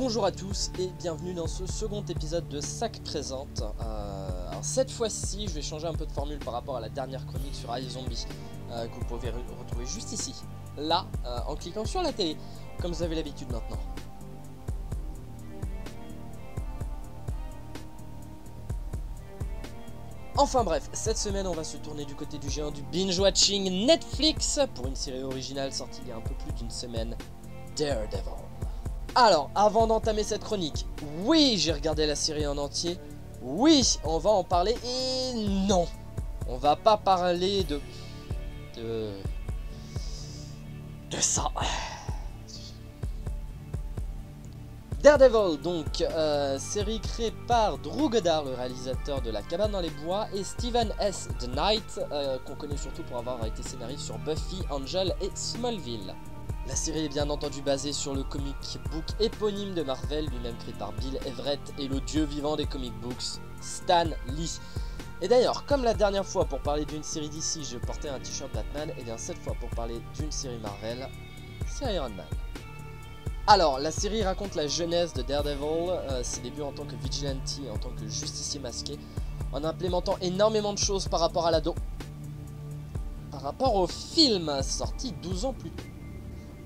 Bonjour à tous et bienvenue dans ce second épisode de Sac Présente. Alors cette fois-ci, je vais changer un peu de formule par rapport à la dernière chronique sur iZombie que vous pouvez retrouver juste ici, là, en cliquant sur la télé, comme vous avez l'habitude maintenant. Enfin bref, cette semaine on va se tourner du côté du géant du binge-watching Netflix pour une série originale sortie il y a un peu plus d'une semaine, Daredevil. Alors, avant d'entamer cette chronique, oui, j'ai regardé la série en entier, oui, on va en parler, et non, on va pas parler de ça. Daredevil, donc, série créée par Drew Goddard, le réalisateur de La Cabane dans les Bois, et Steven S. Knight, qu'on connaît surtout pour avoir été scénariste sur Buffy, Angel et Smallville. La série est bien entendu basée sur le comic book éponyme de Marvel, lui-même créé par Bill Everett et le dieu vivant des comic books, Stan Lee. Et d'ailleurs, comme la dernière fois pour parler d'une série DC, je portais un t-shirt Batman, et bien cette fois pour parler d'une série Marvel, c'est Iron Man. Alors, la série raconte la jeunesse de Daredevil, ses débuts en tant que vigilante, en tant que justicier masqué, en implémentant énormément de choses par rapport à l'ado, par rapport au film sorti 12 ans plus tôt.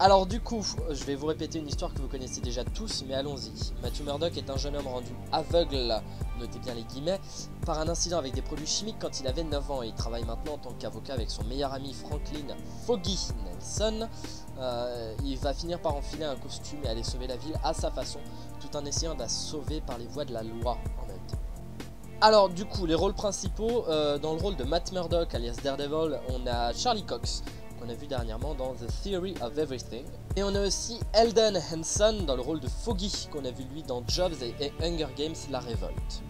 Alors du coup, je vais vous répéter une histoire que vous connaissez déjà tous, mais allons-y. Matthew Murdock est un jeune homme rendu aveugle, notez bien les guillemets, par un incident avec des produits chimiques quand il avait 9 ans, et il travaille maintenant en tant qu'avocat avec son meilleur ami Franklin Foggy Nelson. Il va finir par enfiler un costume et aller sauver la ville à sa façon, tout en essayant de la sauver par les voies de la loi en même temps. Alors du coup, les rôles principaux, dans le rôle de Matt Murdock alias Daredevil, on a Charlie Cox, qu'on a vu dernièrement dans The Theory of Everything. Et on a aussi Eldon Henson dans le rôle de Foggy, qu'on a vu lui dans Jobs et Hunger Games La Révolte.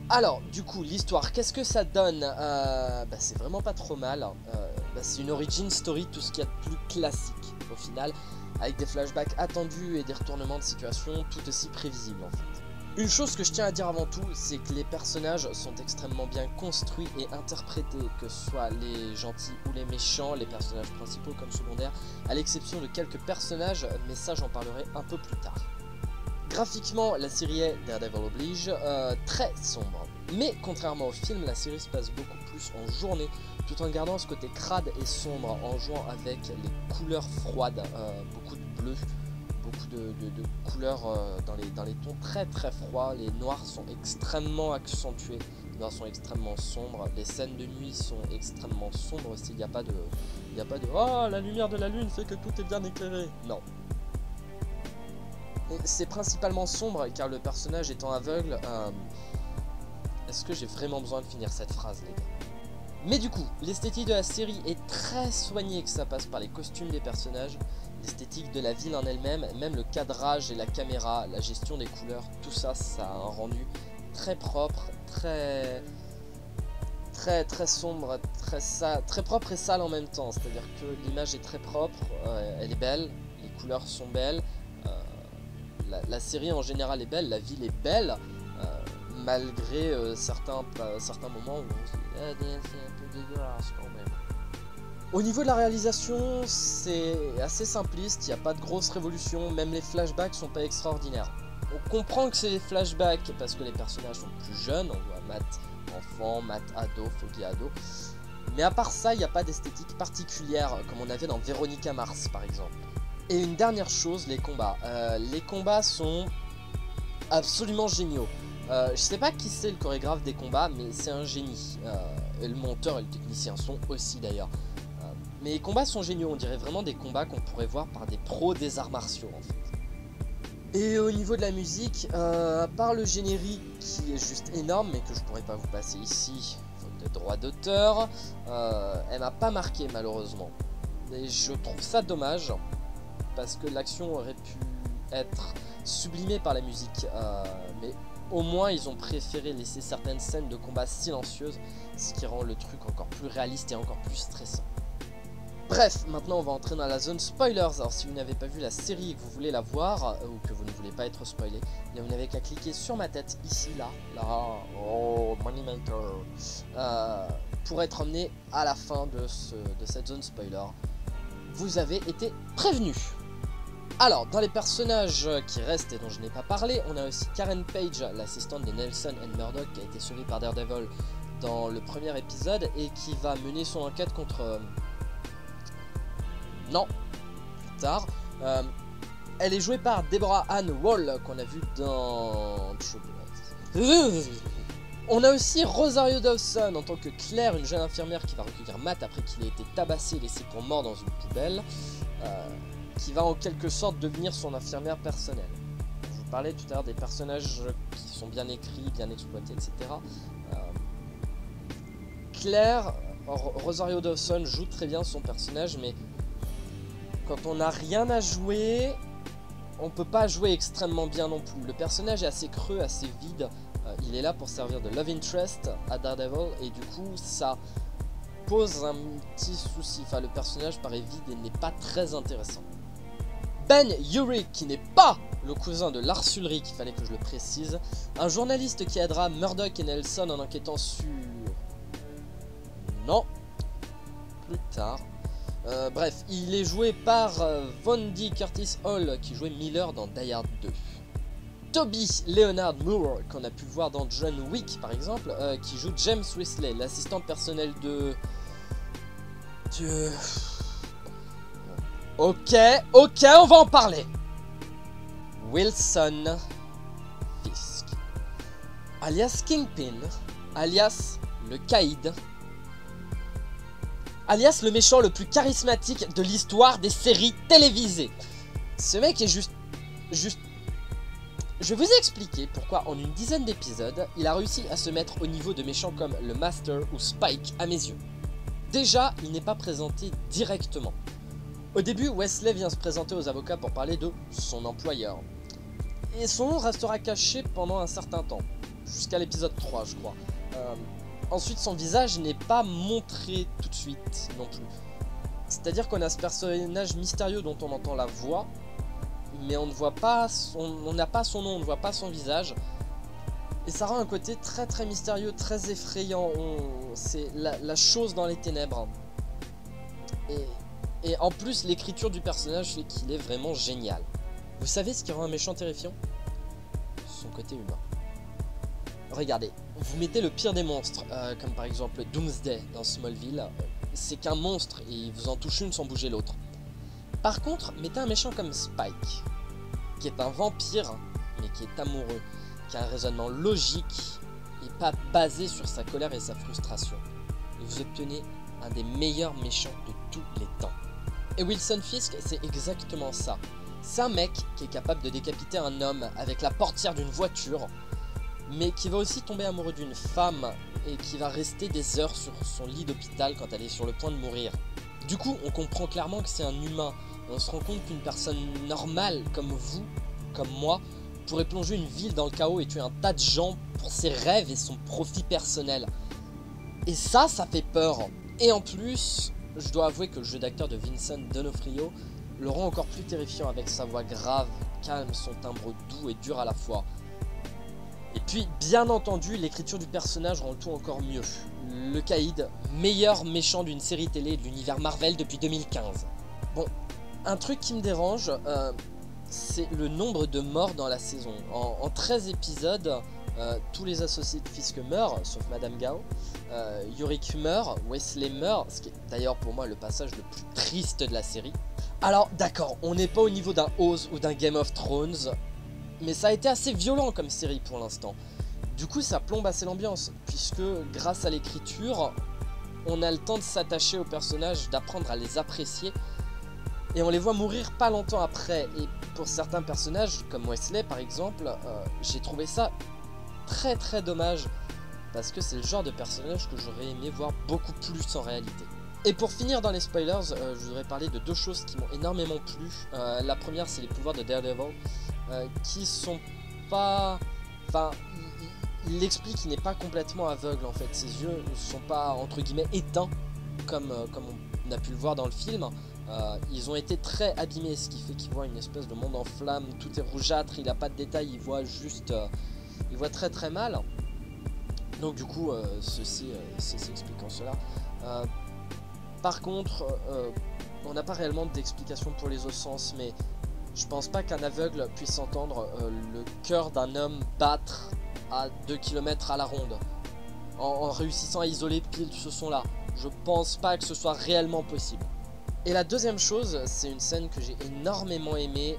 Alors, du coup, l'histoire, qu'est-ce que ça donne? C'est vraiment pas trop mal. C'est une origin story, tout ce qu'il y a de plus classique, au final, avec des flashbacks attendus et des retournements de situation tout aussi prévisibles, en fait. Une chose que je tiens à dire avant tout, c'est que les personnages sont extrêmement bien construits et interprétés, que ce soit les gentils ou les méchants, les personnages principaux comme secondaires, à l'exception de quelques personnages, mais ça j'en parlerai un peu plus tard. Graphiquement, la série est, Daredevil oblige, très sombre. Mais contrairement au film, la série se passe beaucoup plus en journée, tout en gardant ce côté crade et sombre, en jouant avec les couleurs froides, beaucoup de bleu, beaucoup de couleurs dans les tons très très froids. Les noirs sont extrêmement accentués, les noirs sont extrêmement sombres, les scènes de nuit sont extrêmement sombres aussi, il n'y a pas de oh, la lumière de la lune fait que tout est bien éclairé, non. C'est principalement sombre car le personnage étant aveugle, est-ce que j'ai vraiment besoin de finir cette phrase, les gars? Mais du coup, l'esthétique de la série est très soignée, que ça passe par les costumes des personnages, l'esthétique de la ville en elle-même, même le cadrage et la caméra, la gestion des couleurs, tout ça, ça a un rendu très propre, très sombre, très propre et sale en même temps. C'est-à-dire que l'image est très propre, elle est belle, les couleurs sont belles, la série en général est belle, la ville est belle, malgré certains moments où on se dit c'est un peu dégueulasse quand même. Au niveau de la réalisation, c'est assez simpliste, il n'y a pas de grosse révolution, même les flashbacks sont pas extraordinaires. On comprend que c'est des flashbacks parce que les personnages sont plus jeunes, on voit Matt enfant, Matt ado, Foggy ado. Mais à part ça, il n'y a pas d'esthétique particulière comme on avait dans Veronica Mars par exemple. Et une dernière chose, les combats. Les combats sont absolument géniaux. Je sais pas qui c'est le chorégraphe des combats, mais c'est un génie. Et le monteur et le technicien sont aussi d'ailleurs. Mais les combats sont géniaux, on dirait vraiment des combats qu'on pourrait voir par des pros des arts martiaux en fait. Et au niveau de la musique, à part le générique qui est juste énorme, mais que je pourrais pas vous passer ici, faute de droit d'auteur, elle m'a pas marqué malheureusement. Et je trouve ça dommage, parce que l'action aurait pu être sublimée par la musique, mais au moins ils ont préféré laisser certaines scènes de combat silencieuses, ce qui rend le truc encore plus réaliste et encore plus stressant. Bref, maintenant on va entrer dans la zone spoilers. Alors si vous n'avez pas vu la série et que vous voulez la voir, ou que vous ne voulez pas être spoilé, vous n'avez qu'à cliquer sur ma tête, ici, là, oh, Money Maker, pour être emmené à la fin de cette zone spoiler. Vous avez été prévenu. Alors, dans les personnages qui restent et dont je n'ai pas parlé, on a aussi Karen Page, l'assistante de Nelson and Murdoch, qui a été sauvée par Daredevil dans le premier épisode et qui va mener son enquête contre... Non, plus tard. Elle est jouée par Deborah Ann Wall, qu'on a vu dans... On a aussi Rosario Dawson en tant que Claire, une jeune infirmière qui va recueillir Matt après qu'il ait été tabassé et laissé pour mort dans une poubelle, qui va en quelque sorte devenir son infirmière personnelle. Je vous parlais tout à l'heure des personnages qui sont bien écrits, bien exploités, etc. Claire, Rosario Dawson joue très bien son personnage, mais quand on n'a rien à jouer, on peut pas jouer extrêmement bien non plus. Le personnage est assez creux, assez vide. Il est là pour servir de love interest à Daredevil et du coup ça pose un petit souci. Enfin, le personnage paraît vide et n'est pas très intéressant. Ben Urich, qui n'est pas le cousin de Lars Ulrich, il fallait que je le précise, un journaliste qui aidera Murdoch et Nelson en enquêtant sur... Non, plus tard. Bref, il est joué par Vondi Curtis Hall, qui jouait Miller dans Die Hard 2. Toby Leonard Moore, qu'on a pu voir dans John Wick par exemple, qui joue James Wesley, l'assistant personnel de... Ok, on va en parler. Wilson Fisk, alias Kingpin, alias le Caïd, alias le méchant le plus charismatique de l'histoire des séries télévisées. Ce mec est juste... Je vais vous expliquer pourquoi en une dizaine d'épisodes, il a réussi à se mettre au niveau de méchants comme le Master ou Spike à mes yeux. Déjà, il n'est pas présenté directement. Au début, Wesley vient se présenter aux avocats pour parler de son employeur. Et son nom restera caché pendant un certain temps, jusqu'à l'épisode 3 je crois. Ensuite, son visage n'est pas montré tout de suite non plus. C'est-à-dire qu'on a ce personnage mystérieux dont on entend la voix, mais on ne voit pas on n'a pas son nom, on ne voit pas son visage. Et ça rend un côté très très mystérieux, très effrayant. C'est la chose dans les ténèbres. Et en plus, l'écriture du personnage fait qu'il est vraiment génial. Vous savez ce qui rend un méchant terrifiant? Son côté humain. Regardez, vous mettez le pire des monstres, comme par exemple Doomsday dans Smallville. C'est qu'un monstre et il vous en touche une sans bouger l'autre. Par contre, mettez un méchant comme Spike, qui est un vampire, mais qui est amoureux, qui a un raisonnement logique et pas basé sur sa colère et sa frustration. Et vous obtenez un des meilleurs méchants de tous les temps. Et Wilson Fisk, c'est exactement ça. C'est un mec qui est capable de décapiter un homme avec la portière d'une voiture, mais qui va aussi tomber amoureux d'une femme et qui va rester des heures sur son lit d'hôpital quand elle est sur le point de mourir. Du coup, on comprend clairement que c'est un humain. On se rend compte qu'une personne normale comme vous, comme moi, pourrait plonger une ville dans le chaos et tuer un tas de gens pour ses rêves et son profit personnel. Et ça fait peur. Et en plus, je dois avouer que le jeu d'acteur de Vincent D'Onofrio le rend encore plus terrifiant avec sa voix grave, calme, son timbre doux et dur à la fois. Et puis, bien entendu, l'écriture du personnage rend le tout encore mieux. Le Caïd, meilleur méchant d'une série télé de l'univers Marvel depuis 2015. Bon, un truc qui me dérange, c'est le nombre de morts dans la saison. En 13 épisodes, tous les associés de Fisk meurent, sauf Madame Gao. Urich meurt, Wesley meurt, ce qui est d'ailleurs pour moi le passage le plus triste de la série. Alors d'accord, on n'est pas au niveau d'un Oz ou d'un Game of Thrones, mais ça a été assez violent comme série pour l'instant. Du coup ça plombe assez l'ambiance, puisque grâce à l'écriture, on a le temps de s'attacher aux personnages, d'apprendre à les apprécier, et on les voit mourir pas longtemps après. Et pour certains personnages, comme Wesley par exemple, j'ai trouvé ça très très dommage, parce que c'est le genre de personnage que j'aurais aimé voir beaucoup plus en réalité. Et pour finir dans les spoilers, je voudrais parler de deux choses qui m'ont énormément plu. La première, c'est les pouvoirs de Daredevil, qui sont pas... Enfin, il explique qu'il n'est pas complètement aveugle en fait. Ses yeux ne sont pas, entre guillemets, éteints, comme on a pu le voir dans le film. Ils ont été très abîmés, ce qui fait qu'il voit une espèce de monde en flammes, tout est rougeâtre, il n'a pas de détails, il voit juste... il voit très très mal. Donc du coup, ceci s'explique en cela. Par contre, on n'a pas réellement d'explication pour les autres sens, mais Je pense pas qu'un aveugle puisse entendre le cœur d'un homme battre à 2 km à la ronde en réussissant à isoler pile ce son là. Je pense pas que ce soit réellement possible. Et la deuxième chose, c'est une scène que j'ai énormément aimée.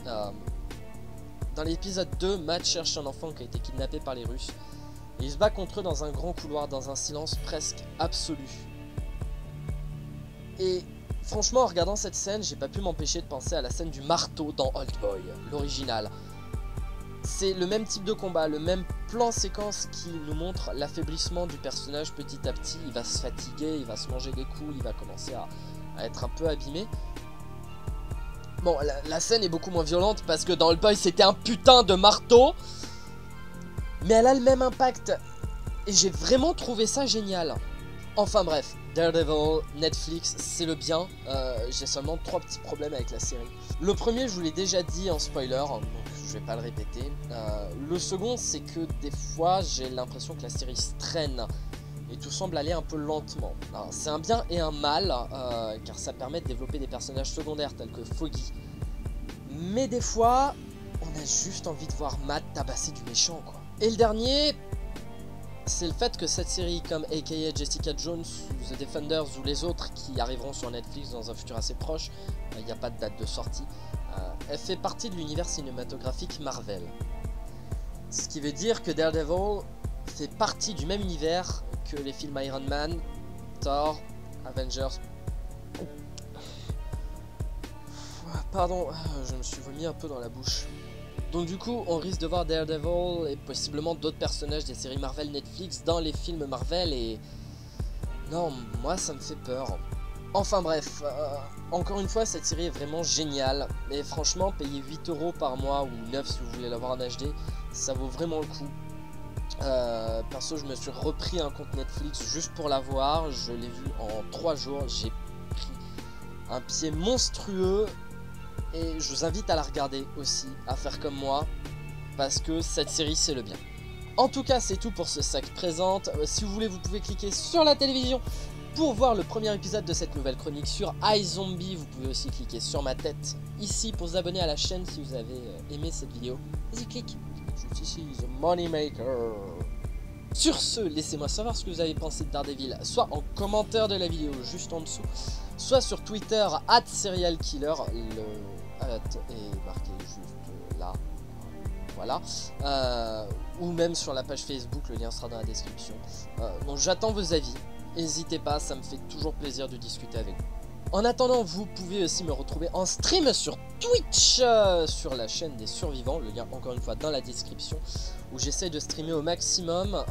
Dans l'épisode 2, Matt cherche un enfant qui a été kidnappé par les Russes. Et il se bat contre eux dans un grand couloir, dans un silence presque absolu. Et franchement, en regardant cette scène, j'ai pas pu m'empêcher de penser à la scène du marteau dans Oldboy, l'original. C'est le même type de combat, le même plan séquence qui nous montre l'affaiblissement du personnage petit à petit. Il va se fatiguer, il va se manger des coups, il va commencer à être un peu abîmé. Bon, la scène est beaucoup moins violente parce que dans Oldboy c'était un putain de marteau. Mais elle a le même impact. Et j'ai vraiment trouvé ça génial. Enfin bref, Daredevil, Netflix, c'est le bien. J'ai seulement 3 petits problèmes avec la série. Le premier, je vous l'ai déjà dit en spoiler, donc je vais pas le répéter. Le second, c'est que des fois, j'ai l'impression que la série se traîne. Et tout semble aller un peu lentement. C'est un bien et un mal, car ça permet de développer des personnages secondaires tels que Foggy. Mais des fois, on a juste envie de voir Matt tabasser du méchant, quoi. Et le dernier, c'est le fait que cette série, comme a.k.a. Jessica Jones, ou The Defenders, ou les autres qui arriveront sur Netflix dans un futur assez proche, il n'y a pas de date de sortie, elle fait partie de l'univers cinématographique Marvel. Ce qui veut dire que Daredevil fait partie du même univers que les films Iron Man, Thor, Avengers. Pardon, je me suis vomi un peu dans la bouche. Donc du coup, on risque de voir Daredevil et possiblement d'autres personnages des séries Marvel Netflix dans les films Marvel et... Non, moi ça me fait peur. Enfin bref, encore une fois, cette série est vraiment géniale. Et franchement, payer 8 € par mois ou 9 si vous voulez l'avoir en HD, ça vaut vraiment le coup. Perso, je me suis repris un compte Netflix juste pour la voir. Je l'ai vu en 3 jours. J'ai pris un pied monstrueux. Et je vous invite à la regarder aussi, à faire comme moi, parce que cette série c'est le bien. En tout cas, c'est tout pour ce sac présente. Si vous voulez, vous pouvez cliquer sur la télévision pour voir le premier épisode de cette nouvelle chronique sur iZombie. Vous pouvez aussi cliquer sur ma tête ici pour vous abonner à la chaîne si vous avez aimé cette vidéo. Vas-y, clique. Juste ici, The Moneymaker. Sur ce, laissez-moi savoir ce que vous avez pensé de Daredevil, soit en commentaire de la vidéo juste en dessous, soit sur Twitter @serialkiller, le est marqué juste là, voilà, ou même sur la page Facebook, le lien sera dans la description. Donc j'attends vos avis, n'hésitez pas, ça me fait toujours plaisir de discuter avec vous. En attendant, vous pouvez aussi me retrouver en stream sur Twitch, sur la chaîne des survivants, le lien encore une fois dans la description, où j'essaie de streamer au maximum.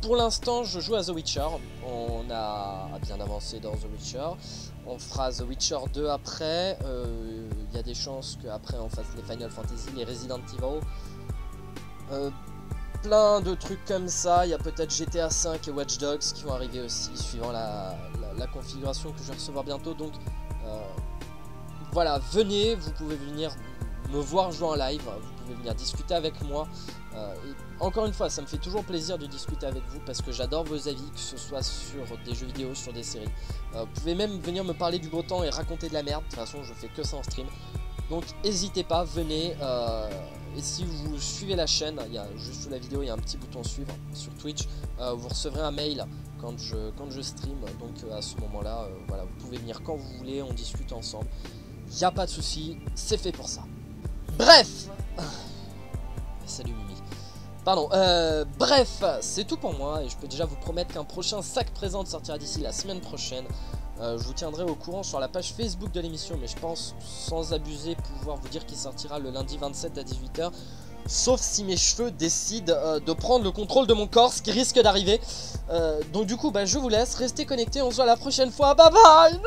Pour l'instant, je joue à The Witcher, on a bien avancé dans The Witcher, on fera The Witcher 2 après, il y a des chances qu'après on fasse les Final Fantasy, les Resident Evil, plein de trucs comme ça. Il y a peut-être GTA 5 et Watch Dogs qui vont arriver aussi, suivant la configuration que je vais recevoir bientôt. Donc voilà, venez, vous pouvez venir me voir jouer en live, vous pouvez venir discuter avec moi. Et encore une fois, ça me fait toujours plaisir de discuter avec vous parce que j'adore vos avis, que ce soit sur des jeux vidéo, sur des séries. Vous pouvez même venir me parler du beau temps et raconter de la merde. De toute façon, je fais que ça en stream. Donc n'hésitez pas, venez. Et si vous suivez la chaîne, il y a juste sous la vidéo, il y a un petit bouton suivre sur Twitch. Vous recevrez un mail quand je stream. Donc à ce moment-là, voilà, vous pouvez venir quand vous voulez, on discute ensemble. Il n'y a pas de souci, c'est fait pour ça. Bref. Salut Mimi. Pardon, bref, c'est tout pour moi et je peux déjà vous promettre qu'un prochain sac présente sortira d'ici la semaine prochaine. Je vous tiendrai au courant sur la page Facebook de l'émission, mais je pense, sans abuser, pouvoir vous dire qu'il sortira le lundi 27 à 18 h. Sauf si mes cheveux décident de prendre le contrôle de mon corps, ce qui risque d'arriver. Donc du coup, je vous laisse, restez connectés, on se voit la prochaine fois, bye bye.